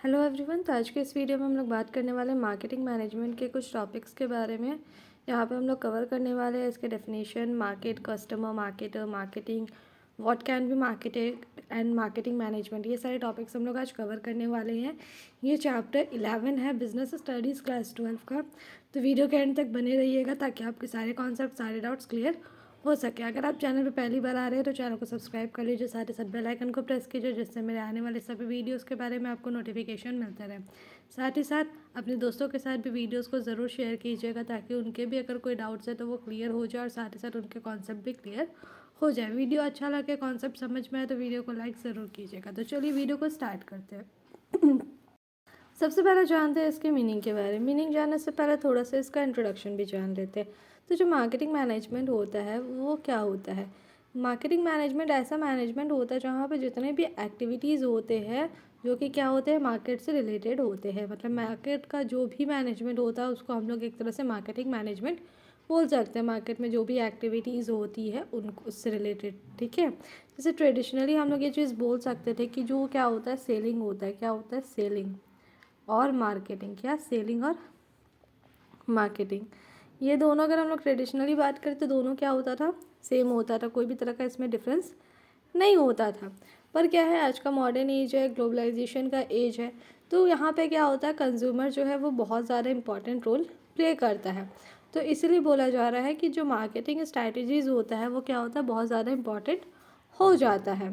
Hello everyone. तो आज के इस वीडियो में हम लोग बात करने वाले हैं मार्केटिंग मैनेजमेंट के कुछ टॉपिक्स के बारे में। यहाँ पे हम लोग कवर करने वाले हैं इसके definition, market, customer, marketer, marketing, what can be marketed and marketing management. ये सारे टॉपिक्स हम लोग आज कवर करने वाले हैं। ये चैप्टर 11 है बिजनेस स्टडीज़ क्लास 12 का। तो वीडियो के एंड तक बने रहिएगा ताकि आपके सारे कॉन्सेप्ट, सारे डाउट्स क्लियर हो सके। अगर आप चैनल पे पहली बार आ रहे हैं तो चैनल को सब्सक्राइब कर लीजिए, साथ ही साथ बेल आइकन को प्रेस कीजिए जिससे मेरे आने वाले सभी वीडियोस के बारे में आपको नोटिफिकेशन मिलता रहे। साथ ही साथ अपने दोस्तों के साथ भी वीडियोस को ज़रूर शेयर कीजिएगा ताकि उनके भी अगर कोई डाउट्स है तो वो क्लियर हो जाए और साथ ही साथ उनके कॉन्सेप्ट भी क्लियर हो जाए। वीडियो अच्छा लगे, कॉन्सेप्ट समझ में आए तो वीडियो को लाइक ज़रूर कीजिएगा। तो चलिए वीडियो को स्टार्ट करते हैं। सबसे पहले जानते हैं इसके मीनिंग के बारे में। मीनिंग जानने से पहले थोड़ा सा इसका इंट्रोडक्शन भी जान लेते हैं। तो जो मार्केटिंग मैनेजमेंट होता है वो क्या होता है? मार्केटिंग मैनेजमेंट ऐसा मैनेजमेंट होता है जहाँ पे जितने भी एक्टिविटीज़ होते हैं जो कि क्या होते हैं, मार्केट से रिलेटेड होते हैं। मतलब मार्केट का जो भी मैनेजमेंट होता है उसको हम लोग एक तरह से मार्केटिंग मैनेजमेंट बोल सकते हैं। मार्केट में जो भी एक्टिविटीज़ होती है उनको उससे रिलेटेड, ठीक है। जैसे ट्रेडिशनली हम लोग ये चीज़ बोल सकते थे कि जो क्या होता है, सेलिंग होता है। क्या होता है? सेलिंग और मार्केटिंग। क्या? सेलिंग और मार्केटिंग, ये दोनों अगर हम लोग ट्रेडिशनली बात करें तो दोनों क्या होता था, सेम होता था। कोई भी तरह का इसमें डिफरेंस नहीं होता था। पर क्या है, आज का मॉडर्न एज है, ग्लोबलाइजेशन का एज है, तो यहाँ पे क्या होता है, कंज्यूमर जो है वो बहुत ज़्यादा इंपॉर्टेंट रोल प्ले करता है। तो इसलिए बोला जा रहा है कि जो मार्केटिंग स्ट्रैटेजीज़ होता है वो क्या होता है, बहुत ज़्यादा इंपॉर्टेंट हो जाता है।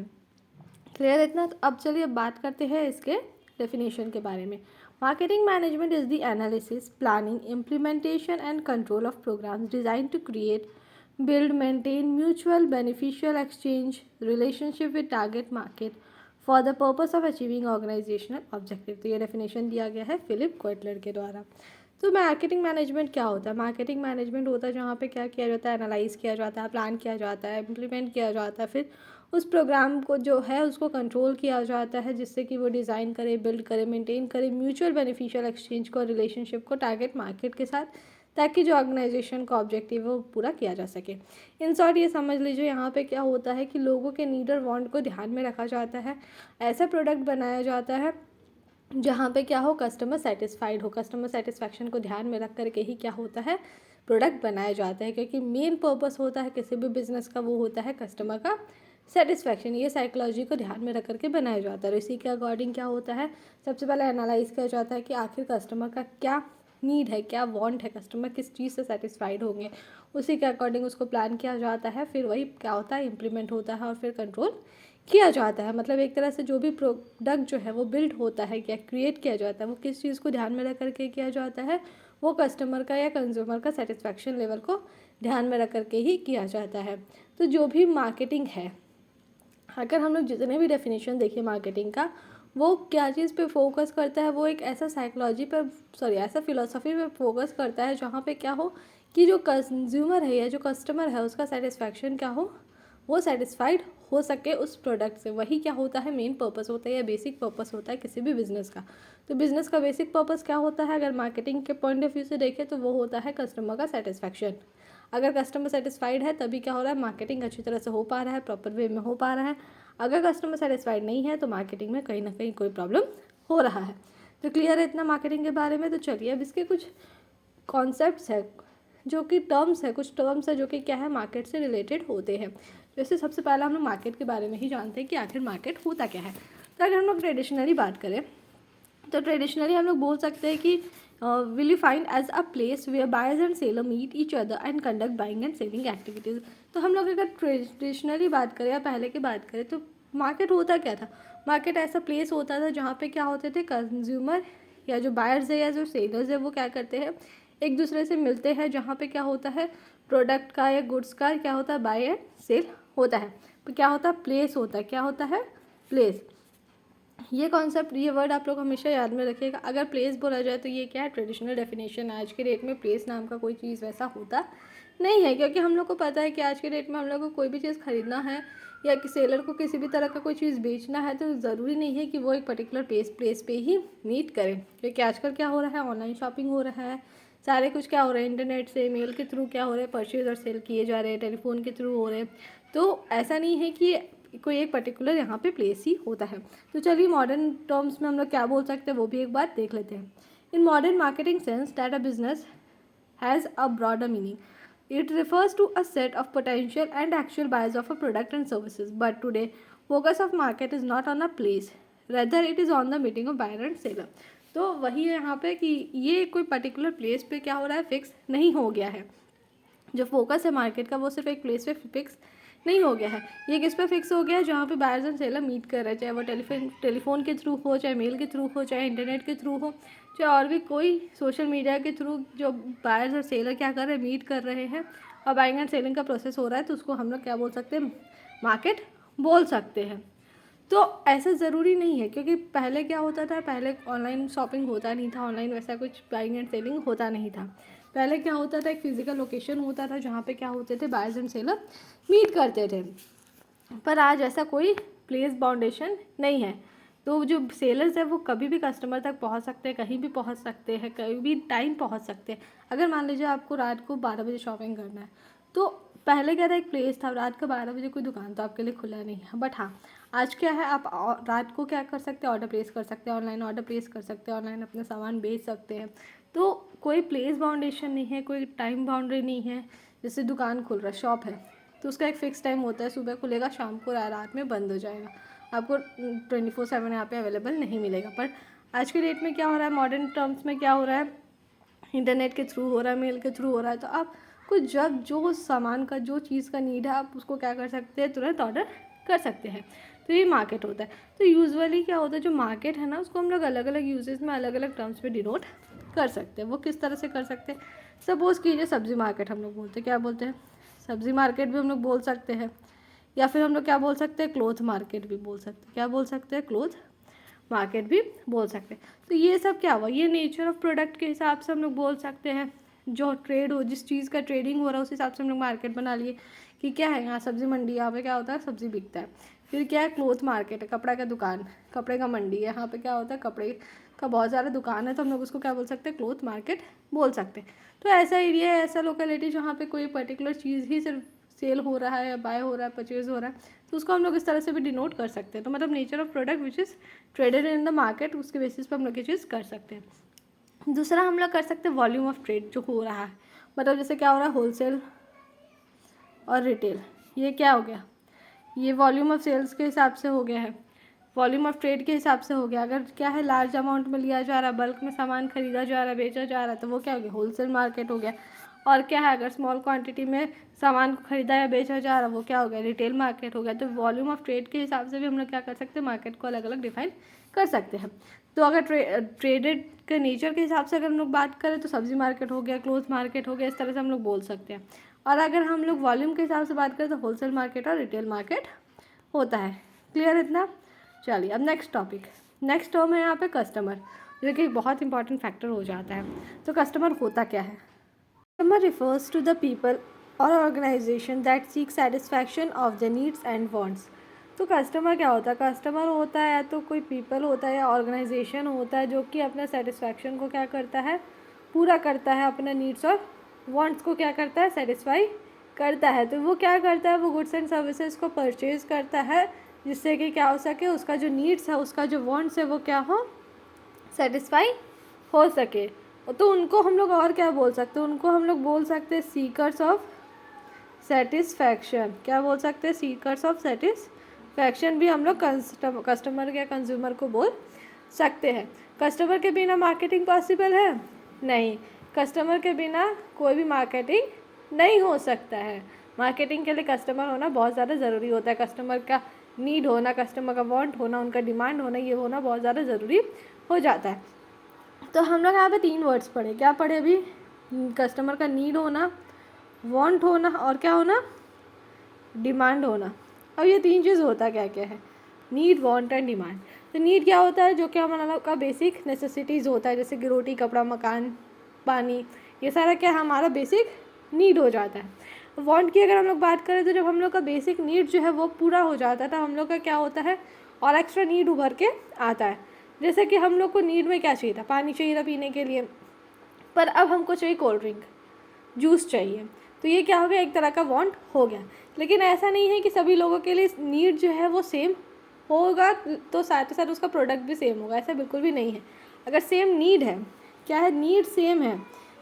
क्लियर इतना? तो अब चलिए बात करते हैं इसके डेफिनेशन के बारे में। Marketing management is the analysis, planning, implementation and control of programmes design to create, build, maintain mutual beneficial exchange relationship with target market for the purpose of achieving organizational objective। तो ये definition दिया गया है Philip Kotler के द्वारा। तो marketing management क्या होता है? मार्केटिंग मैनेजमेंट होता है जहाँ पे क्या किया जाता है, एनालाइज किया जाता है, प्लान किया जाता है, इम्प्लीमेंट किया जाता है, फिर उस प्रोग्राम को जो है उसको कंट्रोल किया जाता है जिससे कि वो डिज़ाइन करे, बिल्ड करे, मेंटेन करे म्यूचुअल बेनिफिशियल एक्सचेंज को, रिलेशनशिप को टारगेट मार्केट के साथ, ताकि जो ऑर्गेनाइजेशन का ऑब्जेक्टिव है वो पूरा किया जा सके। इन शॉर्ट ये समझ लीजिए यहाँ पे क्या होता है कि लोगों के नीड और वांट को ध्यान में रखा जाता है। ऐसा प्रोडक्ट बनाया जाता है जहाँ पे क्या हो, कस्टमर सेटिस्फाइड हो। कस्टमर सेटिस्फैक्शन को ध्यान में रख करके ही क्या होता है, प्रोडक्ट बनाया जाता है, क्योंकि मेन पर्पस होता है किसी भी बिजनेस का वो होता है कस्टमर का सेटिस्फैक्शन। ये साइकोलॉजी को ध्यान में रख करके बनाया जाता है। इसी के अकॉर्डिंग क्या होता है, सबसे पहले एनालाइज किया जाता है कि आखिर कस्टमर का क्या नीड है, क्या वांट है, कस्टमर किस चीज़ से सेटिस्फाइड होंगे, उसी के अकॉर्डिंग उसको प्लान किया जाता है। फिर वही क्या होता है, इम्प्लीमेंट होता है और फिर कंट्रोल किया जाता है। मतलब एक तरह से जो भी प्रोडक्ट जो है वो बिल्ड होता है, क्या क्रिएट किया जाता है, वो किस चीज़ को ध्यान में रख करके किया जाता है, वो कस्टमर का या कंज्यूमर का सेटिस्फैक्शन लेवल को ध्यान में रख करके ही किया जाता है। तो जो भी मार्केटिंग है, अगर हम लोग जितने भी डेफिनेशन देखें मार्केटिंग का, वो क्या चीज़ पे फोकस करता है, वो एक ऐसा साइकोलॉजी पर, ऐसा फिलोसफी पे फोकस करता है जहाँ पे क्या हो कि जो कंज्यूमर है या जो कस्टमर है उसका सेटिस्फैक्शन क्या हो, वो सेटिस्फाइड हो सके उस प्रोडक्ट से। वही क्या होता है, मेन पर्पस होता है या बेसिक पर्पस होता है किसी भी बिज़नेस का। तो बिज़नेस का बेसिक पर्पस क्या होता है, अगर मार्केटिंग के पॉइंट ऑफ व्यू से देखें तो वो होता है कस्टमर का सेटिस्फैक्शन। अगर कस्टमर सेटिस्फाइड है तभी क्या हो रहा है, मार्केटिंग अच्छी तरह से हो पा रहा है, प्रॉपर वे में हो पा रहा है। अगर कस्टमर सेटिस्फाइड नहीं है तो मार्केटिंग में कहीं ना कहीं कोई प्रॉब्लम हो रहा है। तो क्लियर है इतना मार्केटिंग के बारे में? तो चलिए अब इसके कुछ कॉन्सेप्ट्स है जो कि टर्म्स है, कुछ टर्म्स है जो कि क्या है, मार्केट से रिलेटेड होते हैं। जैसे सबसे पहला हम लोग मार्केट के बारे में ही जानते हैं कि आखिर मार्केट होता क्या है। तो अगर हम लोग ट्रेडिशनली बात करें तो ट्रेडिशनली हम लोग बोल सकते हैं कि will you find as a place where buyers and seller meet each other and conduct buying and selling activities. तो हम लोग अगर ट्रेडिशनली बात करें या पहले की बात करें तो मार्केट होता क्या था, मार्केट ऐसा प्लेस होता था जहाँ पे क्या होते थे, कंज्यूमर या जो बायर्स है या जो सेलर्स है वो क्या करते हैं, एक दूसरे से मिलते हैं, जहाँ पे क्या होता है, प्रोडक्ट का या गुड्स का क्या होता है, बाय एंड सेल होता है। तो क्या होता है, प्लेस होता है। क्या होता है, प्लेस। ये कॉन्सेप्ट, ये वर्ड आप लोग हमेशा याद में रखिएगा। अगर प्लेस बोला जाए तो ये क्या है, ट्रेडिशनल डेफिनेशन है। आज के डेट में प्लेस नाम का कोई चीज़ वैसा होता नहीं है, क्योंकि हम लोग को पता है कि आज के डेट में हम लोग को कोई भी चीज़ खरीदना है या कि सेलर को किसी भी तरह का कोई चीज़ बेचना है तो ज़रूरी नहीं है कि वो एक पर्टिकुलर प्लेस पे ही मीट करें। क्योंकि आजकल क्या हो रहा है, ऑनलाइन शॉपिंग हो रहा है, सारे कुछ क्या हो रहा है, इंटरनेट से, मेल के थ्रू क्या हो रहा है, परचेज और सेल किए जा रहे हैं, टेलीफोन के थ्रू हो रहे हैं। तो ऐसा नहीं है कि कोई एक पर्टिकुलर यहाँ पे प्लेस ही होता है। तो चलिए मॉडर्न टर्म्स में हम लोग क्या बोल सकते हैं वो भी एक बार देख लेते हैं। In modern marketing sense that a business has a broader meaning. It refers to a set of potential and actual buyers of a product and services. But today, focus of market is not on a place. Rather, it is on the meeting of buyer and seller. तो वही है यहाँ पे कि ये कोई particular place पे क्या हो रहा है, फिक्स नहीं हो गया है. जो फोकस है मार्केट का वो सिर्फ एक प्लेस पे फिक्स नहीं हो गया है. ये किस पे फिक्स हो गया है, जहाँ पे बायर्स एंड सेलर मीट कर रहे हैं, चाहे वो टेलीफोन के थ्रू हो, चाहे मेल के थ्रू हो, चाहे इंटरनेट के थ्रू हो, चाहे और भी कोई सोशल मीडिया के थ्रू जो बायर्स और सेलर क्या कर रहे हैं, मीट कर रहे हैं और बाइंग एंड सेलिंग का प्रोसेस हो रहा है. तो उसको हम लोग क्या बोल सकते हैं, मार्केट बोल सकते हैं. तो ऐसा ज़रूरी नहीं है, क्योंकि पहले क्या होता था, पहले ऑनलाइन शॉपिंग होता नहीं था, ऑनलाइन वैसा कुछ बाइंग एंड सेलिंग होता नहीं था. पहले क्या होता था, एक फिजिकल लोकेशन होता था जहाँ पे क्या होते थे, बायर्स एंड सेलर मीट करते थे. पर आज ऐसा कोई प्लेस बाउंडेशन नहीं है. तो जो सेलर्स है वो कभी भी कस्टमर तक पहुंच सकते हैं, कहीं भी पहुंच सकते हैं, कहीं भी टाइम पहुंच सकते हैं. अगर मान लीजिए आपको रात को 12 बजे शॉपिंग करना है, तो पहले क्या था, एक प्लेस था, रात को 12 बजे कोई दुकान तो आपके लिए खुला नहीं है. बट हाँ, आज क्या है, आप रात को क्या कर सकते हैं, ऑर्डर प्लेस कर सकते हैं, ऑनलाइन ऑर्डर प्लेस कर सकते हैं, ऑनलाइन अपना सामान बेच सकते हैं. तो कोई प्लेस बाउंडेशन नहीं है, कोई टाइम बाउंड्री नहीं है. जैसे दुकान खुल रहा है, शॉप है, तो उसका एक फ़िक्स टाइम होता है, सुबह खुलेगा, शाम को रात में बंद हो जाएगा. आपको 24/7 यहाँ पे अवेलेबल नहीं मिलेगा. पर आज के डेट में क्या हो रहा है, मॉडर्न टर्म्स में क्या हो रहा है, इंटरनेट के थ्रू हो रहा है, मेल के थ्रू हो रहा है. तो आप कुछ जब जो सामान का जो चीज़ का नीड है, आप उसको क्या कर सकते हैं, तुरंत ऑर्डर कर सकते हैं. तो ये मार्केट होता है. तो यूजुअली क्या होता है, जो मार्केट है ना, उसको हम लोग अलग अलग यूजेस में अलग अलग टर्म्स में डिनोट कर सकते हैं. वो किस तरह से कर सकते हैं, सपोज़ कीजिए सब्ज़ी मार्केट हम लोग बोलते हैं, क्या बोलते हैं, सब्ज़ी मार्केट भी हम लोग बोल सकते हैं. या फिर हम लोग क्या बोल सकते हैं, क्लोथ मार्केट भी बोल सकते हैं. क्या बोल सकते हैं, क्लोथ मार्केट भी बोल सकते हैं. तो ये सब क्या हुआ, ये नेचर ऑफ प्रोडक्ट के हिसाब से हम लोग बोल सकते हैं. जो ट्रेड हो, जिस चीज़ का ट्रेडिंग हो रहा है, उस हिसाब से हम लोग मार्केट बना लिए कि क्या है, यहाँ सब्ज़ी मंडी, यहाँ पे क्या होता है, सब्ज़ी बिकता है. फिर क्या है, क्लोथ मार्केट है, कपड़ा का दुकान, कपड़े का मंडी है, यहाँ पे क्या होता है, कपड़े का बहुत सारा दुकान है, तो हम लोग उसको क्या बोल सकते हैं, क्लोथ मार्केट बोल सकते हैं. तो ऐसा एरिया है, ऐसा लोकेलिटी जहाँ पे कोई पर्टिकुलर चीज़ ही सिर्फ सेल हो रहा है, या बाय हो रहा है, परचेज हो रहा है, तो उसको हम लोग इस तरह से भी डिनोट कर सकते हैं. तो मतलब nature of product which is traded in the market, उसके बेसिस पर हम लोग ये चीज़ कर सकते हैं. दूसरा हम लोग कर सकते हैं वॉल्यूम ऑफ ट्रेड जो हो रहा है. मतलब जैसे क्या हो रहा है, होलसेल और रिटेल, ये क्या हो गया, ये वॉल्यूम ऑफ सेल्स के हिसाब से हो गया है, वॉल्यूम ऑफ ट्रेड के हिसाब से हो गया. अगर क्या है, लार्ज अमाउंट में लिया जा रहा है, बल्क में सामान खरीदा जा रहा है, बेचा जा रहा है, तो वो क्या हो गया, होलसेल मार्केट हो गया. और क्या है, अगर स्मॉल क्वांटिटी में सामान को खरीदा या बेचा जा रहा है, वो क्या हो गया, रिटेल मार्केट हो गया. तो वॉल्यूम ऑफ ट्रेड के हिसाब से भी हम लोग क्या कर सकते हैं, मार्केट को अलग अलग डिफाइन कर सकते हैं. तो अगर ट्रेडेड के नेचर के हिसाब से अगर हम लोग बात करें, तो सब्जी मार्केट हो गया, क्लोथ मार्केट हो गया, इस तरह से हम लोग बोल सकते हैं. और अगर हम लोग वॉल्यूम के हिसाब से बात करें, तो होलसेल मार्केट और रिटेल मार्केट होता है. क्लियर इतना. चलिए अब नेक्स्ट टॉपिक, नेक्स्ट टर्म है यहाँ पे कस्टमर, जो कि बहुत इंपॉर्टेंट फैक्टर हो जाता है. तो कस्टमर होता क्या है, customer refers to the people or organization that seek satisfaction of the needs and wants. तो कस्टमर क्या होता है, कस्टमर होता है या तो कोई पीपल होता है या ऑर्गेनाइजेशन होता है जो कि अपना सेटिस्फैक्शन को क्या करता है, पूरा करता है, अपना नीड्स और वांट्स को क्या करता है, सेटिस्फाई करता है. तो वो क्या करता है, वो गुड्स एंड सर्विसेज को परचेज करता है, जिससे कि क्या हो सके, उसका जो नीड्स है, उसका जो वांट्स है, वो क्या हो, सेटिस्फाई हो सके. तो उनको हम लोग और क्या बोल सकते हैं, उनको हम लोग बोल सकते हैं सीकर्स ऑफ सेटिस्फैक्शन. क्या बोल सकते हैं, सीकर्स ऑफ सेटिस्फैक्शन भी हम लोग कस्टमर या कंज्यूमर को बोल सकते हैं. कस्टमर के बिना मार्केटिंग पॉसिबल है नहीं, कस्टमर के बिना कोई भी मार्केटिंग नहीं हो सकता है. मार्केटिंग के लिए कस्टमर होना बहुत ज़्यादा ज़रूरी होता है. कस्टमर का नीड होना, कस्टमर का वांट होना, उनका डिमांड होना, ये होना बहुत ज़्यादा ज़रूरी हो जाता है. तो हम लोग यहाँ पे 3 वर्ड्स पढ़े, क्या पढ़े अभी, कस्टमर का नीड होना, वांट होना और क्या होना, डिमांड होना. अब ये 3 चीज़ होता क्या क्या है, नीड, वांट एंड डिमांड. तो नीड क्या होता है, जो कि हमारा लोग का बेसिक नेसेसिटीज़ होता है, जैसे कि रोटी, कपड़ा, मकान, पानी, ये सारा क्या हमारा बेसिक नीड हो जाता है. वांट की अगर हम लोग बात करें, तो जब हम लोग का बेसिक नीड जो है वो पूरा हो जाता है, तो हम लोग का क्या होता है, और एक्स्ट्रा नीड उभर के आता है. जैसे कि हम लोग को नीड में क्या चाहिए था, पानी चाहिए था पीने के लिए, पर अब हमको चाहिए कोल्ड ड्रिंक, जूस चाहिए. तो ये क्या हो गया, एक तरह का वांट हो गया। लेकिन ऐसा नहीं है कि सभी लोगों के लिए नीड जो है वो सेम होगा तो साथ ही साथ उसका प्रोडक्ट भी सेम होगा, ऐसा बिल्कुल भी नहीं है। अगर सेम नीड है, क्या है, नीड सेम है,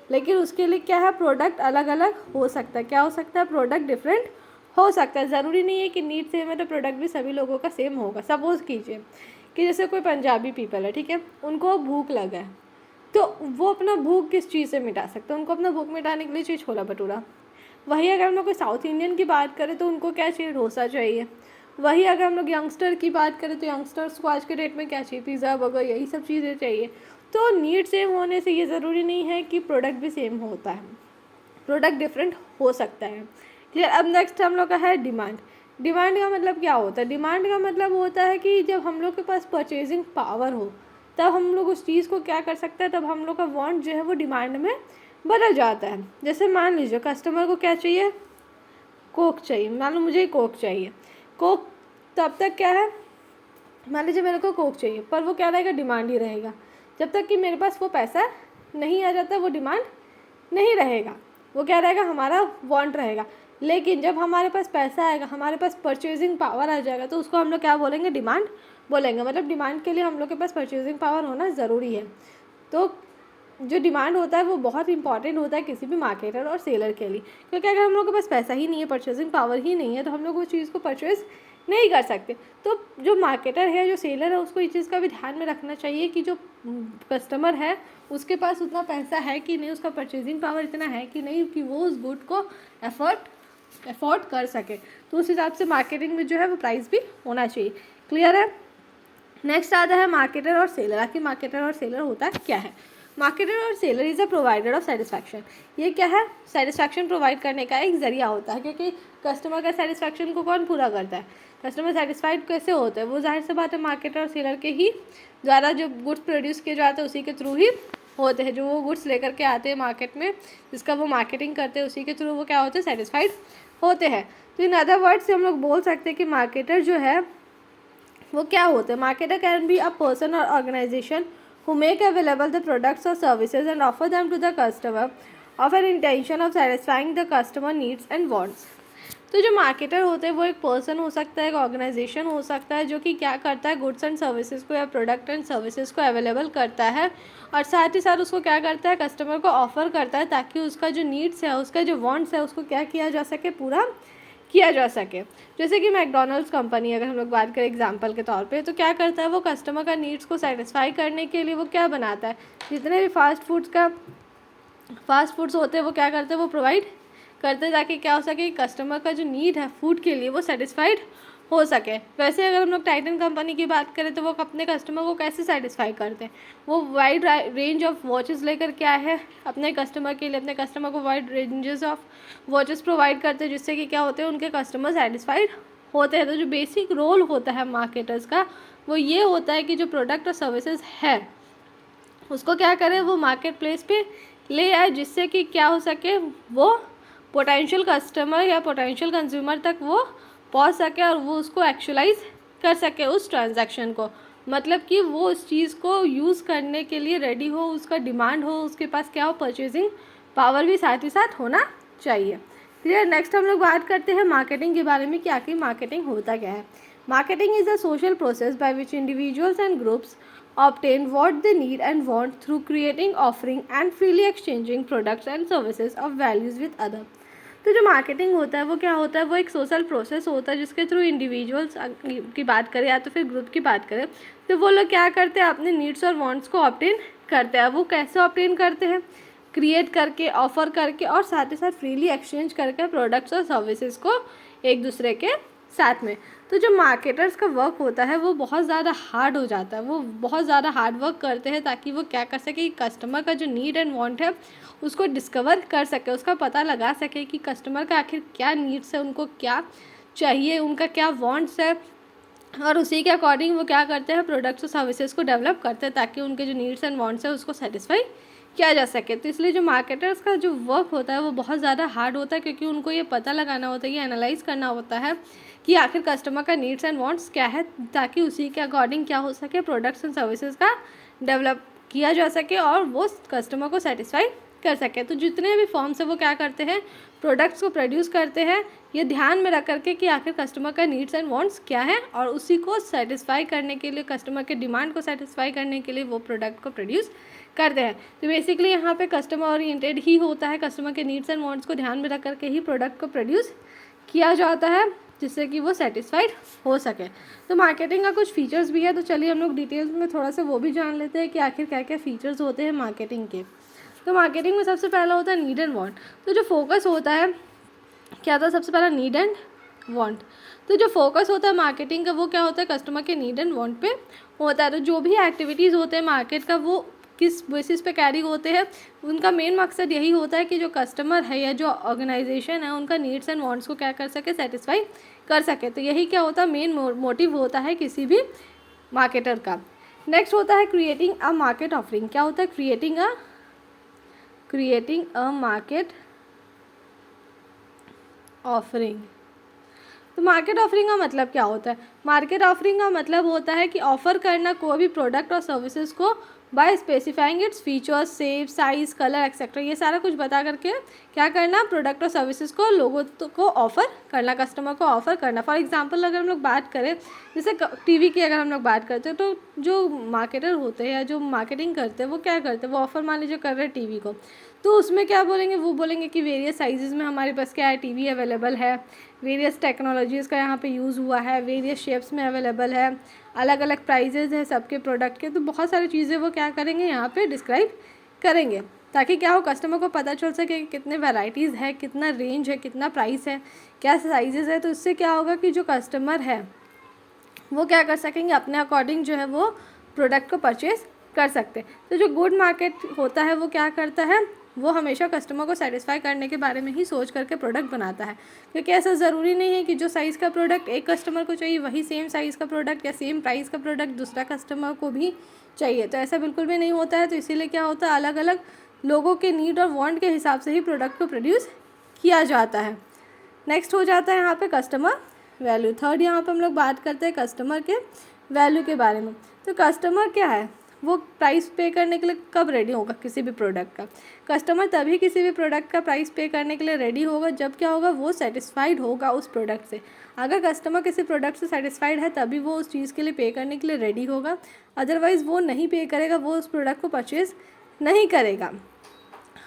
लेकिन उसके लिए क्या है, प्रोडक्ट अलग अलग हो सकता है। क्या हो सकता है, प्रोडक्ट डिफरेंट हो सकता है। ज़रूरी नहीं है कि नीड सेम है तो प्रोडक्ट भी सभी लोगों का सेम होगा। सपोज़ कीजिए कि जैसे कोई पंजाबी पीपल है, ठीक है, उनको भूख लगा है, तो वो अपना भूख किस चीज़ से मिटा सकते हैं, उनको अपना भूख मिटाने के लिए चाहिए छोला भटूरा। वही अगर हम लोग कोई साउथ इंडियन की बात करें तो उनको क्या चाहिए, डोसा चाहिए। वही अगर हम लोग यंगस्टर की बात करें तो यंगस्टर्स को आज के डेट में क्या चाहिए, पिज़्ज़ा बर्गर, यही सब चीज़ें चाहिए। तो नीड सेम होने से ये ज़रूरी नहीं है कि प्रोडक्ट भी सेम होता है, प्रोडक्ट डिफरेंट हो सकता है। क्लियर। अब नेक्स्ट हम लोग का है डिमांड। डिमांड का मतलब क्या होता है, डिमांड का मतलब होता है कि जब हम लोग के पास परचेजिंग पावर हो तब हम लोग उस चीज़ को क्या कर सकते हैं, तब हम लोग का वांट जो है वो डिमांड में बदल जाता है। जैसे मान लीजिए कस्टमर को क्या चाहिए, कोक चाहिए, मान लो मुझे कोक चाहिए, कोक तब तक क्या है, मान लीजिए मेरे को कोक चाहिए, पर वो क्या रहेगा, डिमांड ही रहेगा। जब तक कि मेरे पास वो पैसा नहीं आ जाता वो डिमांड नहीं रहेगा, वो क्या रहेगा, हमारा वांट रहेगा। लेकिन जब हमारे पास पैसा आएगा, हमारे पास परचेजिंग पावर आ जाएगा, तो उसको हम लोग क्या बोलेंगे, डिमांड बोलेंगे। मतलब डिमांड के लिए हम लोग के पास परचेजिंग पावर होना ज़रूरी है। तो जो डिमांड होता है वो बहुत इंपॉर्टेंट होता है किसी भी मार्केटर और सेलर के लिए, क्योंकि अगर हम लोग के पास पैसा ही नहीं है, परचेजिंग पावर ही नहीं है, तो हम लोग उस चीज़ को परचेज़ नहीं कर सकते। तो जो मार्केटर है, जो सेलर है, उसको इस चीज़ का भी ध्यान में रखना चाहिए कि जो कस्टमर है उसके पास उतना पैसा है कि नहीं, उसका परचेजिंग पावर इतना है कि नहीं कि वो उस गुड को अफोर्ड कर सके। तो उस हिसाब से मार्केटिंग में जो है वो प्राइस भी होना चाहिए। क्लियर है। नेक्स्ट आता है मार्केटर और सेलर। आखिर मार्केटर और सेलर होता क्या है। मार्केटर और seller is a provider of satisfaction. ये क्या है, सेटिस्फैक्शन प्रोवाइड करने का एक ज़रिया होता है, क्योंकि कस्टमर का सेटिस्फैक्शन को कौन पूरा करता है, कस्टमर सेटिस्फाइड कैसे होता है, वो जाहिर सी बात है मार्केटर और सेलर के ही द्वारा जो गुड्स प्रोड्यूस किए जाते हैं उसी के थ्रू ही होते हैं। जो वो गुड्स लेकर के आते हैं मार्केट में, जिसका वो मार्केटिंग करते हैं, उसी के थ्रू वो क्या होते हैं, सेटिस्फाइड होते हैं। तो इन अदर वर्ड से हम लोग बोल सकते हैं कि मार्केटर जो है वो क्या होते हैं। Marketer can be a person और organisation who make available the products or services and offer them to the customer of an intention of satisfying the customer needs and wants। तो जो मार्केटर होते हैं वो एक पर्सन हो सकता है, एक ऑर्गेनाइजेशन हो सकता है, जो कि क्या करता है, गुड्स एंड सर्विसेज को या प्रोडक्ट एंड सर्विसेज को अवेलेबल करता है और साथ ही साथ उसको क्या करता है, कस्टमर को ऑफर करता है, ताकि उसका जो नीड्स है, उसका जो वांट्स है, उसको क्या किया जा सके, पूरा किया जा सके। जैसे कि मैकडोनल्ड्स कंपनी अगर हम लोग बात करें एग्जांपल के तौर पे, तो क्या करता है, वो कस्टमर का नीड्स को सेटिस्फाई करने के लिए वो क्या बनाता है, जितने भी फास्ट फूड्स होते हैं वो क्या करते हैं, वो प्रोवाइड करते हैं, ताकि क्या हो सके, कस्टमर का जो नीड है फूड के लिए वो सेटिस्फाइड हो सके। वैसे अगर हम लोग टाइटन कंपनी की बात करें तो वो अपने कस्टमर को कैसे सेटिस्फाई करते हैं, वो वाइड रेंज ऑफ वॉचेस लेकर के आए हैं अपने कस्टमर के लिए, अपने कस्टमर को wide ranges of watches provide करते हैं, जिससे कि क्या होते हैं, उनके कस्टमर सेटिस्फाइड होते हैं। तो जो बेसिक रोल होता है मार्केटर्स का वो ये होता है कि जो प्रोडक्ट और सर्विसेज है उसको क्या करें, वो मार्केट प्लेस पे ले आए, जिससे कि क्या हो सके, वो पोटेंशियल कस्टमर या पोटेंशियल कंज्यूमर तक वो पहुंच सके और वो उसको एक्चुअलाइज कर सके उस ट्रांजैक्शन को। मतलब कि वो उस चीज़ को यूज़ करने के लिए रेडी हो, उसका डिमांड हो, उसके पास क्या हो, परचेजिंग पावर भी साथ ही साथ होना चाहिए। क्लियर। नेक्स्ट हम लोग बात करते हैं मार्केटिंग के बारे में कि आखिर मार्केटिंग होता क्या है। Marketing is a social process by which individuals and groups obtain what they need and want through creating, offering and freely exchanging products and services of values with other। तो जो मार्केटिंग होता है वो क्या होता है, वो एक सोशल प्रोसेस होता है जिसके थ्रू इंडिविजुअल्स की बात करें या तो फिर ग्रुप की बात करें, तो वो लोग क्या करते हैं, अपने नीड्स और वांट्स को ऑब्टेन करते हैं। वो कैसे ऑब्टेन करते हैं, क्रिएट करके, ऑफर करके और साथ ही साथ फ्रीली एक्सचेंज करके प्रोडक्ट्स और सर्विसेज को एक दूसरे के साथ में। तो जो मार्केटर्स का वर्क होता है वो बहुत ज़्यादा हार्ड हो जाता है, वो बहुत ज़्यादा हार्ड वर्क करते हैं ताकि वो क्या कर सके, कस्टमर का जो नीड एंड वांट है उसको डिस्कवर कर सके, उसका पता लगा सके कि कस्टमर का आखिर क्या नीड्स है, उनको क्या चाहिए, उनका क्या वांट्स है, और उसी के अकॉर्डिंग वो क्या करते हैं, प्रोडक्ट्स और सर्विसेज को डेवलप करते हैं ताकि उनके जो नीड्स एंड वांट्स है उसको सेटिस्फाई किया जा सके। तो इसलिए जो मार्केटर्स का जो वर्क होता है वो बहुत ज़्यादा हार्ड होता है, क्योंकि उनको ये पता लगाना होता है, ये एनालाइज करना होता है कि आखिर कस्टमर का नीड्स एंड वांट्स क्या है, ताकि उसी के अकॉर्डिंग क्या हो सके, प्रोडक्ट्स एंड सर्विसेज का डेवलप किया जा सके और वो कस्टमर को सेटिस्फाई कर सकें। तो जितने भी फॉर्म्स हैं वो क्या करते हैं, प्रोडक्ट्स को प्रोड्यूस करते हैं, ये ध्यान में रख करके कि आखिर कस्टमर का नीड्स एंड वांट्स क्या है, और उसी को सेटिस्फाई करने के लिए, कस्टमर के डिमांड को सेटिस्फाई करने के लिए वो प्रोडक्ट को प्रोड्यूस करते हैं। तो बेसिकली यहाँ पे कस्टमर ओरिएंटेड ही होता है, कस्टमर के नीड्स एंड वांट्स को ध्यान में रख करके ही प्रोडक्ट को प्रोड्यूस किया जाता है, जिससे कि वो सेटिस्फाइड हो सके। तो मार्केटिंग का कुछ फीचर्स भी है, तो चलिए हम लोग डिटेल्स में थोड़ा सा वो भी जान लेते हैं कि आखिर क्या क्या फीचर्स होते हैं मार्केटिंग के। तो मार्केटिंग में सबसे पहला होता है नीड एंड वांट। तो जो फोकस होता है, क्या था सबसे पहला, नीड एंड वांट। तो जो फोकस होता है मार्केटिंग का वो क्या होता है, कस्टमर के नीड एंड वांट पे होता है। तो जो भी एक्टिविटीज़ होते हैं मार्केट का वो किस बेसिस पे कैरी होते हैं, उनका मेन मकसद यही होता है कि जो कस्टमर है या जो ऑर्गेनाइजेशन है उनका नीड्स एंड वांट्स को क्या कर सके, सेटिस्फाई कर सके। तो यही क्या होता है, मेन मोटिव होता है किसी भी मार्केटर का। नेक्स्ट होता है क्रिएटिंग अ मार्केट ऑफरिंग। क्या होता है, क्रिएटिंग अ मार्केट ऑफरिंग। तो मार्केट ऑफरिंग का मतलब क्या होता है, मार्केट ऑफरिंग का मतलब होता है कि ऑफर करना कोई भी प्रोडक्ट और सर्विसेज को by specifying its features, shape, size, colour etcetera, ये सारा कुछ बता करके क्या करना, प्रोडक्ट और सर्विसेज को लोगों को ऑफर करना, कस्टमर को ऑफर करना। फॉर एग्जांपल अगर हम लोग बात करें, जैसे टीवी की अगर हम लोग बात करते हैं, तो जो मार्केटर होते हैं या जो मार्केटिंग करते हैं वो क्या करते हैं, वो ऑफर मान लीजिए कर रहे हैं टीवी को, तो उसमें क्या बोलेंगे, वो बोलेंगे कि वेरियस साइजेज़ में हमारे पास क्या है, टीवी अवेलेबल है, वेरियस टेक्नोलॉजीज़ का यहाँ पे यूज़ हुआ है, वेरियस शेप्स में अवेलेबल है, अलग अलग प्राइजेज़ है सबके प्रोडक्ट के। तो बहुत सारी चीज़ें वो क्या करेंगे यहाँ पे डिस्क्राइब करेंगे, ताकि क्या हो, कस्टमर को पता चल सके कि कितने वैराइटीज़ है, कितना रेंज है, कितना प्राइस है, क्या साइजेज़ है। तो इससे क्या होगा कि जो कस्टमर है वो क्या कर सकेंगे, अपने अकॉर्डिंग जो है वो प्रोडक्ट को परचेज़ कर सकते हैं। तो जो गुड मार्केट होता है वो क्या करता है, वो हमेशा कस्टमर को सेटिस्फाई करने के बारे में ही सोच करके प्रोडक्ट बनाता है, क्योंकि ऐसा ज़रूरी नहीं है कि जो साइज़ का प्रोडक्ट एक कस्टमर को चाहिए वही सेम साइज़ का प्रोडक्ट या सेम प्राइस का प्रोडक्ट दूसरा कस्टमर को भी चाहिए। तो ऐसा बिल्कुल भी नहीं होता है। तो इसीलिए क्या होता है, अलग अलग लोगों के नीड और वांट के हिसाब से ही प्रोडक्ट को प्रोड्यूस किया जाता है। नेक्स्ट हो जाता है यहाँ पे कस्टमर वैल्यू। थर्ड यहाँ पे हम लोग बात करते हैं कस्टमर के वैल्यू के बारे में। तो कस्टमर क्या है, वो प्राइस पे करने के लिए कब रेडी होगा किसी भी प्रोडक्ट का, कस्टमर तभी किसी भी प्रोडक्ट का प्राइस पे करने के लिए रेडी होगा जब क्या होगा, वो सेटिस्फाइड होगा उस प्रोडक्ट से। अगर कस्टमर किसी प्रोडक्ट से सेटिस्फाइड है तभी वो उस चीज़ के लिए पे करने के लिए रेडी होगा, अदरवाइज़ वो नहीं पे करेगा, वो उस प्रोडक्ट को परचेज़ नहीं करेगा।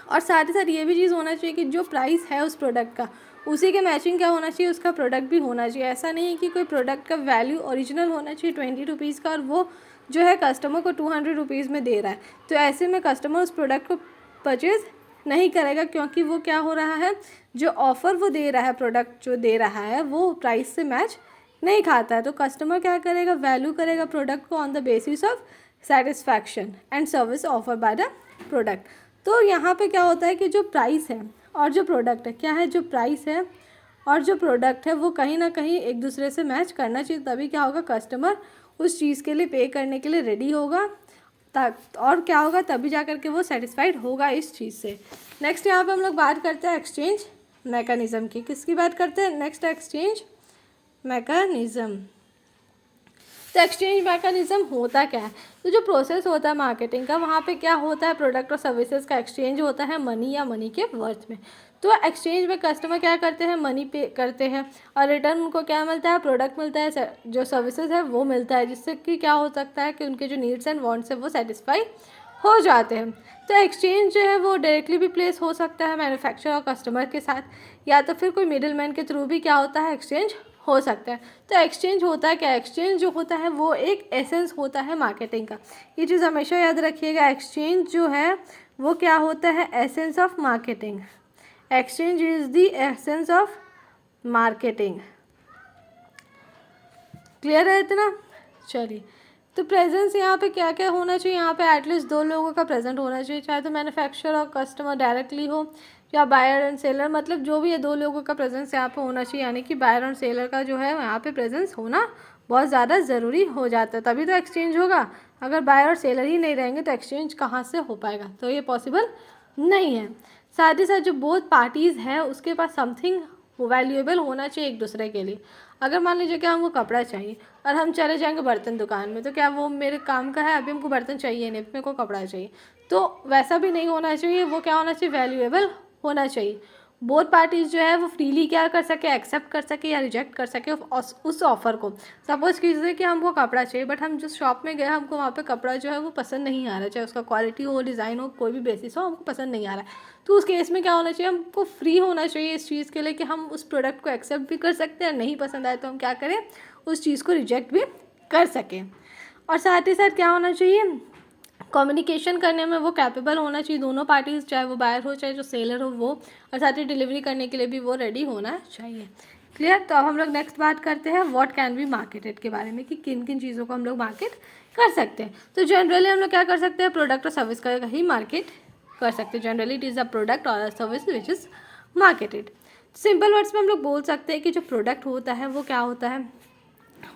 और साथ ही साथ ये भी चीज़ होना चाहिए कि जो प्राइस है उस प्रोडक्ट का उसी के मैचिंग क्या होना चाहिए, उसका प्रोडक्ट भी होना चाहिए। ऐसा नहीं है कि कोई प्रोडक्ट का वैल्यू ओरिजिनल होना चाहिए 20 रुपीज़ का और वो जो है कस्टमर को 200 रुपीज़ में दे रहा है, तो ऐसे में कस्टमर उस प्रोडक्ट को परचेज़ नहीं करेगा, क्योंकि वो क्या हो रहा है, जो ऑफ़र वो दे रहा है, प्रोडक्ट जो दे रहा है वो प्राइस से मैच नहीं खाता है। तो कस्टमर क्या करेगा, वैल्यू करेगा प्रोडक्ट को on the basis of satisfaction and service offer by the product. तो यहाँ पे क्या होता है कि जो प्राइस है और जो प्रोडक्ट है, क्या है, जो प्राइस है और जो प्रोडक्ट है वो कहीं ना कहीं एक दूसरे से मैच करना चाहिए, तभी क्या होगा, कस्टमर उस चीज़ के लिए पे करने के लिए रेडी होगा, और क्या होगा, तभी जा कर के वो सेटिस्फाइड होगा इस चीज़ से। नेक्स्ट यहाँ पे हम लोग बात करते हैं एक्सचेंज मैकेनिज़्म की। किसकी बात करते हैं, नेक्स्ट एक्सचेंज मैकेनिज़्म। तो एक्सचेंज मैकेनिज़्म होता क्या है, तो जो प्रोसेस होता है मार्केटिंग का, वहाँ पे क्या होता है, प्रोडक्ट और सर्विसेज का एक्सचेंज होता है मनी या मनी के वर्थ में। तो एक्सचेंज में कस्टमर क्या करते हैं, मनी पे करते हैं और रिटर्न उनको क्या मिलता है, प्रोडक्ट मिलता है, जो सर्विसेज है वो मिलता है, जिससे कि क्या हो सकता है कि उनके जो नीड्स एंड वांट्स है वो सेटिस्फाई हो जाते हैं। तो एक्सचेंज जो है वो डायरेक्टली भी प्लेस हो सकता है मैन्युफैक्चरर और कस्टमर के साथ, या तो फिर कोई मिडिल मैन के थ्रू भी क्या होता है, एक्सचेंज हो सकता है। तो एक्सचेंज होता है क्या, एक्सचेंज जो होता है वो एक एसेंस होता है मार्केटिंग का, ये चीज़ हमेशा याद रखिएगा। एक्सचेंज जो है वो क्या होता है, essence of marketing. Exchange is the essence of marketing. Clear है इतना, चलिए। तो प्रेजेंस यहाँ पे क्या क्या होना चाहिए, यहाँ पे एटलीस्ट 2 लोगों का प्रेजेंट होना चाहिए, चाहे तो मैन्युफैक्चरर और कस्टमर डायरेक्टली हो या बायर एंड सेलर, मतलब जो भी है 2 लोगों का प्रेजेंस यहाँ पे होना चाहिए, यानी कि बायर और सेलर का जो है यहाँ पे प्रेजेंस होना बहुत ज़्यादा ज़रूरी हो जाता है, तभी तो एक्सचेंज होगा। अगर बायर और सेलर ही नहीं रहेंगे तो एक्सचेंज कहाँ से हो पाएगा, तो ये पॉसिबल नहीं है। साथ ही साथ जो बोथ पार्टीज़ हैं उसके पास समथिंग वैल्यूएबल होना चाहिए एक दूसरे के लिए। अगर मान लीजिए कि हमको कपड़ा चाहिए और हम चले जाएंगे बर्तन दुकान में, तो क्या वो मेरे काम का है? अभी हमको बर्तन चाहिए नहीं, मेरे को कपड़ा चाहिए। तो वैसा भी नहीं होना चाहिए, वो क्या होना चाहिए? वैल्यूएबल होना चाहिए। बोथ पार्टीज़ जो है वो फ्रीली क्या कर सके? एक्सेप्ट कर सके या रिजेक्ट कर सके उस ऑफ़र को। सपोज़ कीजिए कि हमको कपड़ा चाहिए, बट हम जिस शॉप में गए हमको वहाँ पे कपड़ा जो है वो पसंद नहीं आ रहा, चाहे उसका क्वालिटी हो, डिज़ाइन हो, कोई भी बेसिस हो, हमको पसंद नहीं आ रहा है। तो उस केस में क्या होना चाहिए? हमको फ्री होना चाहिए इस चीज़ के लिए कि हम उस प्रोडक्ट को एक्सेप्ट भी कर सकते हैं, नहीं पसंद आए तो हम क्या करें? उस चीज़ को रिजेक्ट भी कर सकें। और साथ ही साथ क्या होना चाहिए? कम्युनिकेशन करने में वो कैपेबल होना चाहिए, दोनों पार्टीज़, चाहे वो बायर हो चाहे जो सेलर हो वो, और साथ ही डिलीवरी करने के लिए भी वो रेडी होना चाहिए। क्लियर? तो अब हम लोग नेक्स्ट बात करते हैं व्हाट कैन बी मार्केटेड के बारे में, कि किन किन चीज़ों को हम लोग मार्केट कर सकते हैं। तो जनरली हम लोग क्या कर सकते हैं? प्रोडक्ट और सर्विस का ही मार्केट कर सकते हैं। Generally it is a product और service which is marketed. Simple words में हम लोग बोल सकते हैं कि जो प्रोडक्ट होता है वो क्या होता है?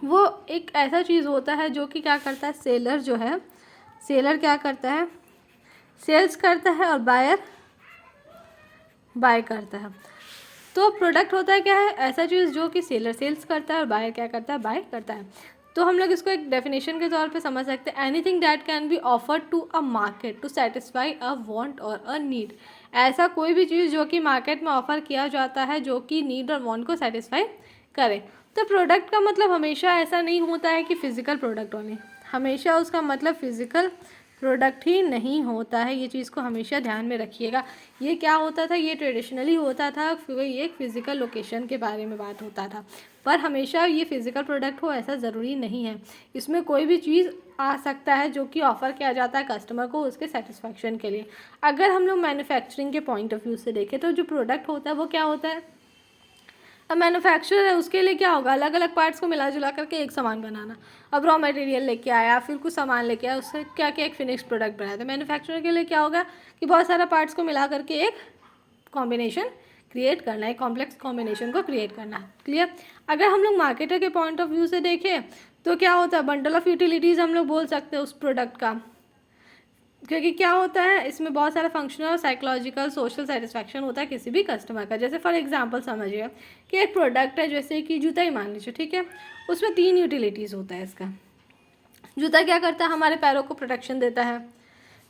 वो एक ऐसा चीज़ होता है जो कि क्या करता है? सेलर जो है, सेलर क्या करता है? सेल्स करता है और बायर बाय करता है। तो प्रोडक्ट होता है क्या है? ऐसा चीज़ जो कि सेलर सेल्स करता है और बायर क्या करता है? बाय करता है। तो हम लोग इसको एक डेफिनेशन के तौर पे समझ सकते हैं, anything that can be offered to a market to satisfy a want or a need. ऐसा कोई भी चीज़ जो कि मार्केट में ऑफर किया जाता है जो कि नीड और वांट को सेटिस्फाई करे। तो प्रोडक्ट का मतलब हमेशा ऐसा नहीं होता है कि फ़िज़िकल प्रोडक्ट होने, हमेशा उसका मतलब फ़िज़िकल प्रोडक्ट ही नहीं होता है। ये चीज़ को हमेशा ध्यान में रखिएगा। ये क्या होता था? ये ट्रेडिशनली होता था, फिर ये एक फ़िज़िकल लोकेशन के बारे में बात होता था, पर हमेशा ये फ़िज़िकल प्रोडक्ट हो ऐसा ज़रूरी नहीं है। इसमें कोई भी चीज़ आ सकता है जो कि ऑफ़र किया जाता है कस्टमर को उसके सेटिस्फैक्शन के लिए। अगर हम लोग मैन्युफैक्चरिंग के पॉइंट ऑफ व्यू से देखें तो जो प्रोडक्ट होता है वो क्या होता है? अब मैन्युफैक्चरर है, उसके लिए क्या होगा? अलग अलग पार्ट्स को मिला जुला करके एक सामान बनाना। अब रॉ मटेरियल लेके आया, फिर कुछ सामान लेके आया, उससे क्या क्या एक फिनिश्ड प्रोडक्ट बनाया। तो मैन्युफैक्चरर के लिए क्या होगा कि बहुत सारा पार्ट्स को मिला करके एक कॉम्बिनेशन क्रिएट करना है, कॉम्प्लेक्स कॉम्बिनेशन को क्रिएट करना है। क्लियर? अगर हम लोग मार्केटर के पॉइंट ऑफ व्यू से देखें तो क्या होता है? बंडल ऑफ यूटिलिटीज़ हम लोग बोल सकते हैं उस प्रोडक्ट का, क्योंकि क्या होता है इसमें बहुत सारा फंक्शनल और साइकोलॉजिकल सोशल सेटिस्फैक्शन होता है किसी भी कस्टमर का। जैसे फॉर एग्जांपल समझिए कि एक प्रोडक्ट है, जैसे कि जूता ही मान लीजिए, ठीक है? उसमें 3 यूटिलिटीज़ होता है इसका। जूता क्या करता है? हमारे पैरों को प्रोटेक्शन देता है,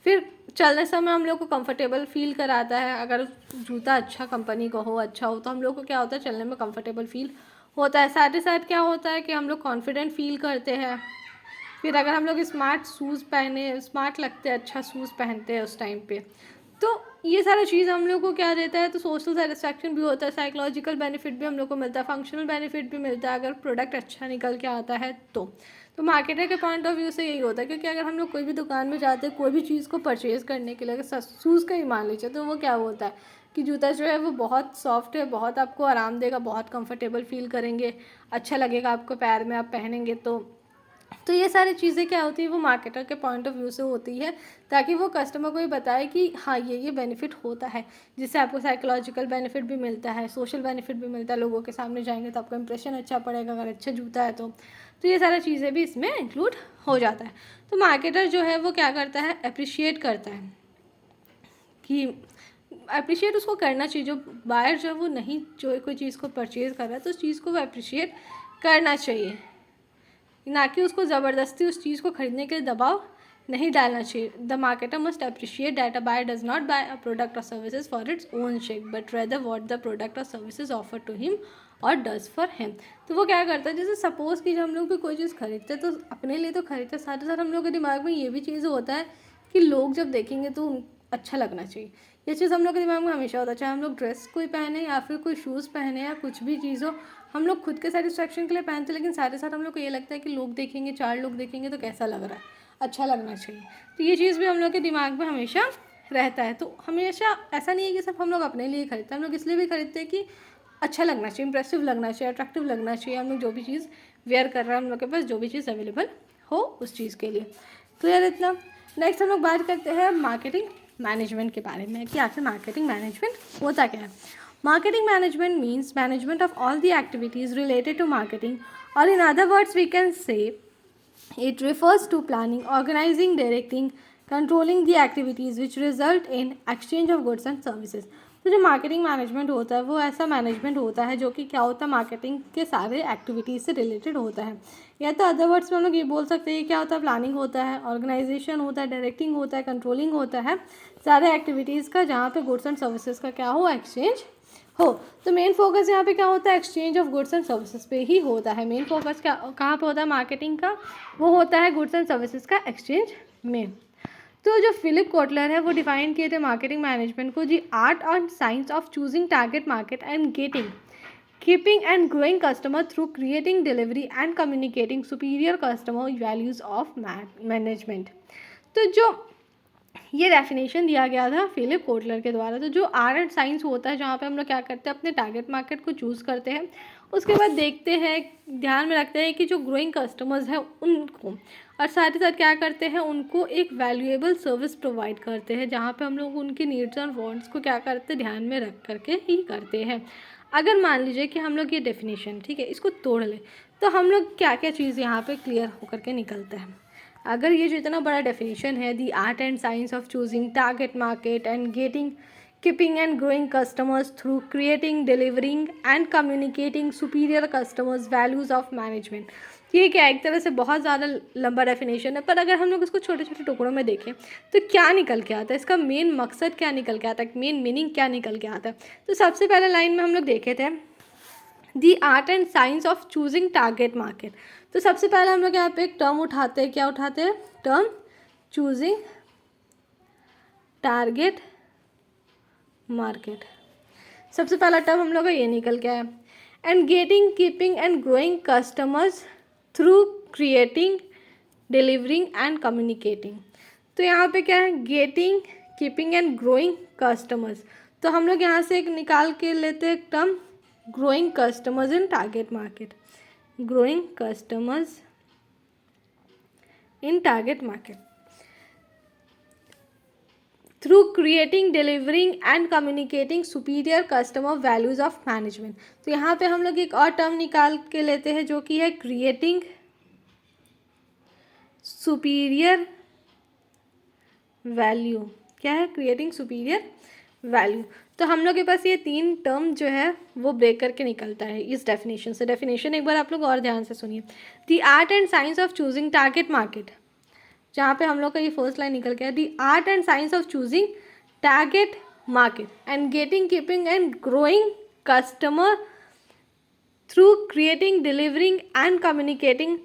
फिर चलने समय हम लोग को कंफर्टेबल फील कराता है। अगर जूता अच्छा कंपनी का हो, अच्छा हो, तो हम लोग को क्या होता है? चलने में कंफर्टेबल फील होता है। साथ ही साथ क्या होता है कि हम लोग कॉन्फिडेंट फील करते हैं। फिर अगर हम लोग स्मार्ट शूज़ पहने, स्मार्ट लगते हैं, अच्छा शूज़ पहनते हैं उस टाइम पे, तो ये सारा चीज़ हम लोग को क्या देता है? तो सोशल सेटिस्फैक्शन भी होता है, साइकोलॉजिकल बेनिफिट भी हम लोग को मिलता है, फंक्शनल बेनिफिट भी मिलता है अगर प्रोडक्ट अच्छा निकल के आता है तो मार्केटर के पॉइंट ऑफ व्यू से यही होता है। क्योंकि अगर हम लोग कोई भी दुकान में जाते हैं कोई भी चीज़ को परचेज़ करने के लिए, अगर शूज़ का ही मान लीजिए, तो वो क्या होता है कि जूता जो है वो बहुत सॉफ्ट है, बहुत आपको आराम देगा, बहुत कंफर्टेबल फील करेंगे, अच्छा लगेगा आपको पैर में, आप पहनेंगे तो ये सारी चीज़ें क्या होती है? वो मार्केटर के पॉइंट ऑफ व्यू से होती है, ताकि वो कस्टमर को ये बताए कि हाँ ये बेनिफिट होता है, जिससे आपको साइकोलॉजिकल बेनिफिट भी मिलता है, सोशल बेनिफिट भी मिलता है। लोगों के सामने जाएंगे तो आपका इंप्रेशन अच्छा पड़ेगा अगर अच्छा जूता है तो ये सारी चीज़ें भी इसमें इंक्लूड हो जाता है। तो मार्केटर जो है वो क्या करता है? अप्रिशिएट करता है, कि अप्रिशिएट उसको करना चाहिए। जो बायर जो है वो नहीं, जो कोई चीज़ को परचेज़ कर रहा है तो उस चीज़ को वो अप्रिशिएट करना चाहिए, ना कि उसको ज़बरदस्ती उस चीज़ को खरीदने के लिए दबाव नहीं डालना चाहिए। The marketer must appreciate that a buyer does not buy a product और services for its own sake but rather what the product और सर्विसेज ऑफर टू हिम और डज फॉर हिम। तो वो क्या करता है? जैसे सपोज़ कि हम लोग भी कोई चीज़ खरीदते हैं तो अपने लिए तो खरीदते हैं, साथ ही साथ हम लोग के दिमाग में ये भी चीज़ होता है कि लोग जब देखेंगे तो अच्छा लगना चाहिए। ये चीज़ हम लोग के दिमाग में हमेशा होता है, चाहे हम लोग ड्रेस कोई पहने या फिर कोई शूज़ पहने या कुछ भी चीज़ हो, हम लोग खुद के सेटिस्फैक्शन के लिए पहनते हैं, लेकिन साथ ही साथ हम लोग को ये लगता है कि लोग देखेंगे, 4 लोग देखेंगे तो कैसा लग रहा है, अच्छा लगना चाहिए। तो ये चीज़ भी हम लोग के दिमाग में हमेशा रहता है। तो हमेशा ऐसा नहीं है कि सिर्फ हम लोग अपने लिए खरीदते हैं, हम लोग इसलिए भी खरीदते हैं कि अच्छा लगना चाहिए, इंप्रेसिव लगना चाहिए, अट्रैक्टिव लगना चाहिए। हम लोग जो भी चीज़ वेयर कर रहे हैं, हम लोग के पास जो भी चीज़ अवेलेबल हो उस चीज़ के लिए। तो यार इतना। नेक्स्ट हम लोग बात करते हैं मार्केटिंग मैनेजमेंट के बारे में, कि आखिर मार्केटिंग मैनेजमेंट होता क्या है। Marketing management means management of all the activities related to marketing, or in other words we can say it refers to planning, organizing, directing, controlling the activities which result in exchange of goods and services. तो जो marketing management होता है वो ऐसा management होता है जो कि क्या होता है, मार्केटिंग के सारे एक्टिविटीज़ से रिलेटेड होता है। या तो अदर वर्ड्स में हम लोग ये बोल सकते हैं क्या होता है, प्लानिंग होता है, ऑर्गेनाइजेशन होता है, डायरेक्टिंग होता है, कंट्रोलिंग होता है, सारे एक्टिविटीज़ का जहाँ पे गुड्स एंड सर्विसेज का क्या हो, एक्सचेंज हो। तो मेन फोकस यहाँ पे क्या होता है, exchange of goods and services पे ही होता है। मेन फोकस क्या कहाँ पे होता है मार्केटिंग का, वो होता है गुड्स एंड सर्विसेज का एक्सचेंज में। तो जो फिलिप कोटलर है वो डिफाइन किए थे मार्केटिंग मैनेजमेंट को, जी art and science of choosing target market and getting keeping and growing customer through creating delivery and communicating superior customer values of management. तो जो ये डेफिनेशन दिया गया था फिलिप कोटलर के द्वारा। तो जो आर्ट एंड साइंस होता है जहाँ पे हम लोग क्या करते हैं, अपने टारगेट मार्केट को चूज़ करते हैं, उसके बाद देखते हैं, ध्यान में रखते हैं कि जो ग्रोइंग कस्टमर्स हैं उनको, और साथ ही साथ क्या करते हैं, उनको एक वैल्यूएबल सर्विस प्रोवाइड करते हैं जहाँ पे हम लोग उनकी नीड्स और वांट्स को क्या करते हैं, ध्यान में रख करके ही करते हैं। अगर मान लीजिए कि हम लोग ये डेफिनेशन, ठीक है, इसको तोड़ लें तो हम लोग क्या क्या चीज़ यहाँ पे क्लियर होकर के निकलता है। अगर ये जो इतना बड़ा डेफिनेशन है, the art and science of choosing target market and getting keeping and growing customers through creating delivering and communicating superior customers values of management, ये क्या एक तरह से बहुत ज़्यादा लंबा डेफिनेशन है, पर अगर हम लोग इसको छोटे छोटे टुकड़ों में देखें तो क्या निकल के आता है, इसका मेन मकसद क्या निकल के आता है, मेन मीनिंग क्या निकल के आता है। तो सबसे पहले लाइन में हम लोग देखे थे the art and science of choosing target market. तो सबसे पहले हम लोग यहाँ पे एक टर्म उठाते हैं, क्या उठाते हैं, टर्म चूजिंग टारगेट मार्केट। सबसे पहला टर्म हम लोग का ये निकल के आया। And getting keeping and growing customers through creating delivering and communicating. तो यहाँ पे क्या है, getting keeping and growing customers. तो हम लोग यहाँ से एक निकाल के लेते हैं term growing customers in target market, growing customers in target market through creating delivering and communicating superior customer values of management। तो यहाँ पे हम लोग एक और टर्म निकाल के लेते हैं जो कि है creating superior value। क्या है, creating superior value। तो हम लोग के पास ये तीन टर्म जो है वो ब्रेक करके निकलता है इस डेफिनेशन से। डेफिनेशन एक बार आप लोग और ध्यान से सुनिए। The art and science of choosing target market, जहाँ पे हम लोग का ये फर्स्ट लाइन निकल गया, the art and science of choosing target market and getting keeping and growing customer through creating delivering and communicating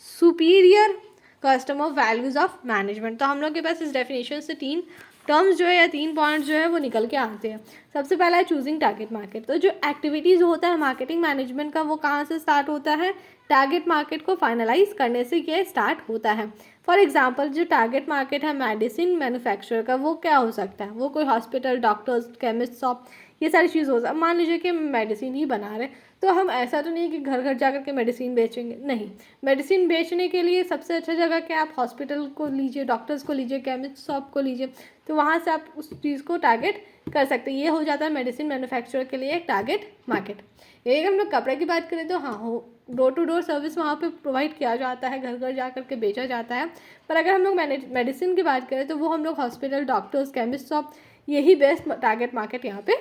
superior customer values of management. तो हम लोग के पास इस डेफिनेशन से तीन टर्म्स जो है या तीन पॉइंट्स जो है वो निकल के आते हैं। सबसे पहला है चूजिंग टारगेट मार्केट। तो जो एक्टिविटीज़ होता है मार्केटिंग मैनेजमेंट का वो कहाँ से स्टार्ट होता है, टारगेट मार्केट को फाइनलाइज करने से ये स्टार्ट होता है। फॉर एग्जांपल जो टारगेट मार्केट है मेडिसिन मैन्युफैक्चरर का, वो क्या हो सकता है, वो कोई हॉस्पिटल, डॉक्टर्स, केमिस्ट शॉप, ये सारी चीज़ हो सकती है। मान लीजिए कि मेडिसिन ही बना रहे, तो हम ऐसा तो नहीं कि घर घर जाकर के मेडिसिन बेचेंगे, नहीं। मेडिसिन बेचने के लिए सबसे अच्छा जगह क्या, आप हॉस्पिटल को लीजिए, डॉक्टर्स को लीजिए, केमिस्ट शॉप को लीजिए, तो वहाँ से आप उस चीज़ को टारगेट कर सकते हैं। ये हो जाता है मेडिसिन मैन्युफैक्चरर के लिए एक टारगेट मार्केट। एक हम लोग कपड़े की बात करें तो हाँ, हो डोर टू डोर सर्विस वहाँ पे प्रोवाइड किया जाता है, घर घर जा करके बेचा जाता है। पर अगर हम लोग मेडिसिन की बात करें तो वो हम लोग हॉस्पिटल, डॉक्टर्स, केमिस्ट शॉप, यही बेस्ट टारगेट मार्केट यहाँ पे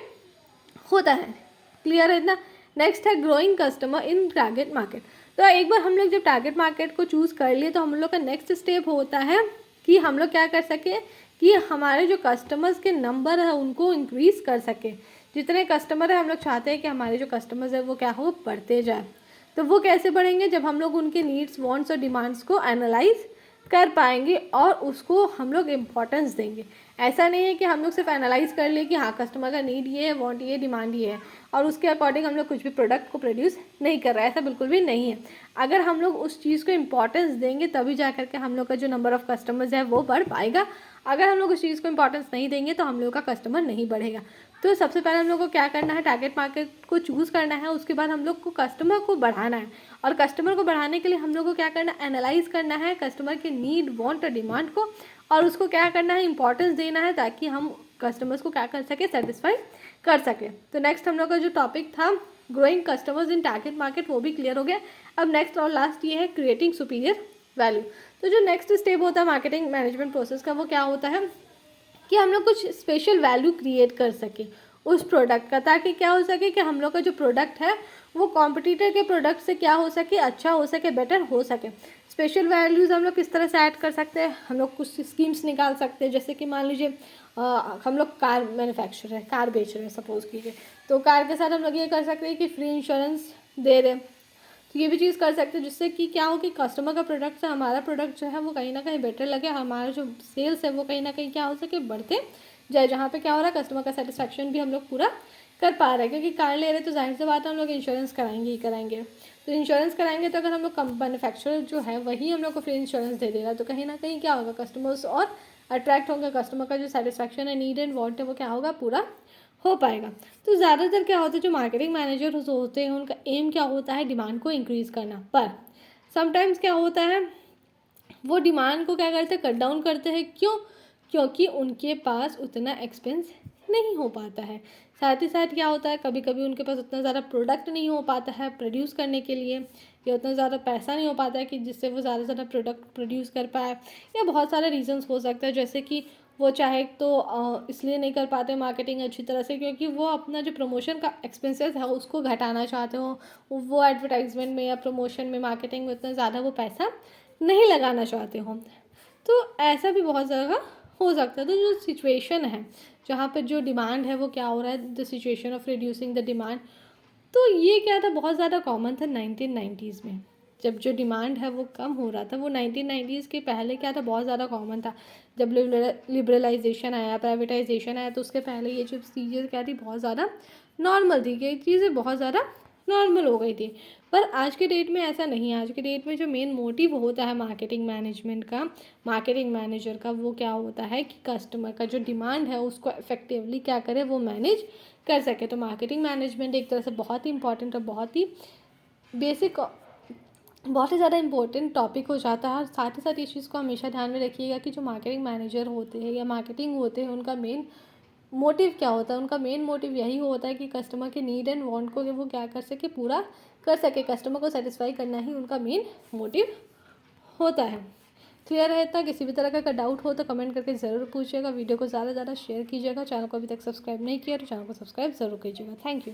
होता है। क्लियर है इतना। नेक्स्ट है growing customer in target market. तो एक बार हम लोग जब टारगेट मार्केट को चूज़ कर लिए तो हम लोग का नेक्स्ट स्टेप होता है कि हम लोग क्या कर सकें कि हमारे जो कस्टमर्स के नंबर है उनको इंक्रीज़ कर सकें। जितने कस्टमर है हम लोग चाहते हैं कि हमारे जो कस्टमर्स है वो क्या हो, बढ़ते जाए। तो वो कैसे बढ़ेंगे, जब हम लोग उनके नीड्स, वांट्स और डिमांड्स को एनालाइज कर पाएंगे और उसको हम लोग इम्पोर्टेंस देंगे। ऐसा नहीं है कि हम लोग सिर्फ एनालाइज कर ले कि हाँ कस्टमर का नीड ये है, वांट ये, डिमांड ये है और उसके अकॉर्डिंग हम लोग कुछ भी प्रोडक्ट को प्रोड्यूस नहीं कर रहे हैं, ऐसा बिल्कुल भी नहीं है। अगर हम लोग उस चीज़ को इम्पोर्टेंस देंगे तभी जा करके हम लोग का जो नंबर ऑफ़ कस्टमर्स है वो बढ़ पाएगा। अगर हम लोग उस चीज़ को इम्पोर्टेंस नहीं देंगे तो हम लोग का कस्टमर नहीं बढ़ेगा। तो सबसे पहले हम लोग को क्या करना है, टारगेट मार्केट को चूज़ करना है, उसके बाद हम लोग को कस्टमर को बढ़ाना है। और कस्टमर को बढ़ाने के लिए हम लोग को क्या करना है, एनालाइज करना है कस्टमर के नीड, वांट और डिमांड को, और उसको क्या करना है, इंपॉर्टेंस देना है ताकि हम कस्टमर्स को क्या कर सके, सेटिस्फाई कर सके। तो नेक्स्ट हम लोग का जो टॉपिक था growing customers in target market वो भी क्लियर हो गया। अब नेक्स्ट और लास्ट ये है क्रिएटिंग सुपीरियर वैल्यू। तो जो नेक्स्ट स्टेप होता है मार्केटिंग मैनेजमेंट प्रोसेस का वो क्या होता है कि हम लोग कुछ स्पेशल वैल्यू क्रिएट कर सकें उस प्रोडक्ट का, ताकि क्या हो सके कि हम लोग का जो प्रोडक्ट है वो कॉम्पिटिटर के प्रोडक्ट से क्या हो सके, अच्छा हो सके, बेटर हो सके। स्पेशल वैल्यूज़ हम लोग किस तरह से ऐड कर सकते हैं, हम लोग कुछ स्कीम्स निकाल सकते हैं। जैसे कि मान लीजिए हम लोग कार मैन्युफैक्चरर है, कार बेच रहे हैं सपोज़ कीजिए, तो कार के साथ हम लोग ये कर सकते हैं कि फ्री इंश्योरेंस दे रहे हैं। तो ये भी चीज़ कर सकते हैं जिससे कि क्या हो कि कस्टमर का प्रोडक्ट से हमारा प्रोडक्ट जो है वो कहीं ना कहीं बेटर लगे, हमारा जो सेल्स है वो कहीं ना कहीं क्या हो सके, बढ़ते जाए, जहाँ पे क्या हो रहा है कस्टमर का सेटिस्फैक्शन भी हम लोग पूरा कर पा रहे हैं। क्योंकि कार ले रहे तो जाहिर सी बात है हम लोग इंश्योरेंस कराएंगे ही कराएंगे। तो इंश्योरेंस कराएंगे तो अगर हम लोग मैन्युफैक्चरर जो है वही हम लोग को फ्री इंश्योरेंस दे देगा, तो कहीं ना कहीं क्या होगा, कस्टमर्स और अट्रैक्ट होंगे, कस्टमर का जो सेटिस्फैक्शन है, नीड एंड वांट है, वो क्या होगा, पूरा हो पाएगा। तो ज़्यादातर क्या होता है, जो मार्केटिंग मैनेजर होते हैं उनका एम क्या होता है, डिमांड को इंक्रीज़ करना। पर समटाइम्स क्या होता है, वो डिमांड को क्या करते हैं, कट डाउन करते हैं। क्यों? क्योंकि उनके पास उतना एक्सपेंस नहीं हो पाता है। साथ ही साथ क्या होता है, कभी कभी उनके पास उतना ज़्यादा प्रोडक्ट नहीं हो पाता है प्रोड्यूस करने के लिए, या उतना ज़्यादा पैसा नहीं हो पाता है कि जिससे वो ज़्यादा से ज़्यादा प्रोडक्ट प्रोड्यूस कर पाए, या बहुत सारे रीजंस हो सकते हैं। जैसे कि वो चाहे तो इसलिए नहीं कर पाते मार्केटिंग अच्छी तरह से क्योंकि वो अपना जो प्रमोशन का एक्सपेंसेस है उसको घटाना चाहते हो, वो एडवर्टाइजमेंट में या प्रमोशन में, मार्केटिंग में उतना ज़्यादा वो पैसा नहीं लगाना चाहते हो। तो ऐसा भी बहुत ज़्यादा हो सकता है। तो जो सिचुएशन है जहाँ पर जो डिमांड है वो क्या हो रहा है, the situation of reducing the demand, तो ये क्या था, बहुत ज़्यादा कॉमन था 1990s में। जब जो डिमांड है वो कम हो रहा था, वो 1990s के पहले क्या था, बहुत ज़्यादा कॉमन था। जब लिबरलाइजेशन आया, प्राइवेटाइजेशन आया, तो उसके पहले ये जो चीज़ें क्या थी, बहुत ज़्यादा नॉर्मल थी, कि चीज़ें बहुत ज़्यादा नॉर्मल हो गई थी। पर आज के डेट में ऐसा नहीं है। आज के डेट में जो मेन मोटिव होता है मार्केटिंग मैनेजमेंट का, मार्केटिंग मैनेजर का, वो क्या होता है कि कस्टमर का जो डिमांड है उसको इफेक्टिवली क्या करे, वो मैनेज कर सके। तो मार्केटिंग मैनेजमेंट एक तरह से बहुत ही इंपॉर्टेंट और बहुत ही बेसिक, बहुत ही ज़्यादा इंपॉर्टेंट टॉपिक हो जाता है। और साथ ही साथ इस चीज़ को हमेशा ध्यान में रखिएगा कि जो मार्केटिंग मैनेजर होते हैं या मार्केटिंग होते हैं, उनका मेन मोटिव क्या होता है। उनका मेन मोटिव यही होता है कि कस्टमर के नीड एंड वांट को वो क्या कर सके, पूरा कर सके। कस्टमर को सेटिस्फाई करना ही उनका मेन मोटिव होता है। क्लियर है इतना? किसी भी तरह का डाउट हो तो कमेंट करके ज़रूर पूछिएगा। वीडियो को ज़्यादा से ज़्यादा शेयर कीजिएगा। चैनल को अभी तक सब्सक्राइब नहीं किया तो चैनल को सब्सक्राइब ज़रूर कीजिएगा। Thank you.